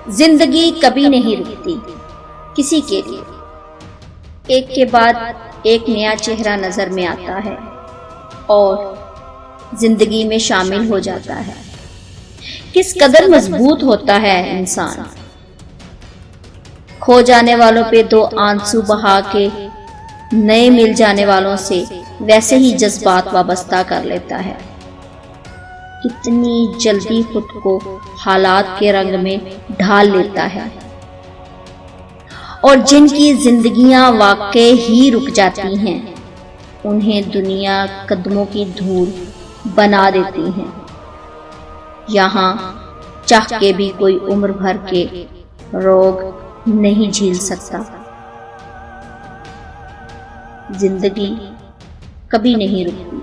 जिंदगी कभी नहीं रुकती किसी के लिए। एक के बाद एक नया चेहरा नजर में आता है और जिंदगी में शामिल हो जाता है। किस कदर मजबूत होता है इंसान, खो जाने वालों पे दो आंसू बहा के नए मिल जाने वालों से वैसे ही जज्बात वाबस्ता कर लेता है। कितनी जल्दी खुद को हालात के रंग में ढाल लेता है और जिनकी जिंदगियां वाकई ही रुक जाती हैं उन्हें दुनिया कदमों की धूल बना देती है। यहाँ चाह के भी कोई उम्र भर के रोग नहीं झेल सकता। जिंदगी कभी नहीं रुकती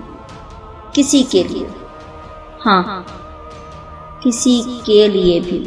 किसी के लिए, हाँ किसी के लिए भी।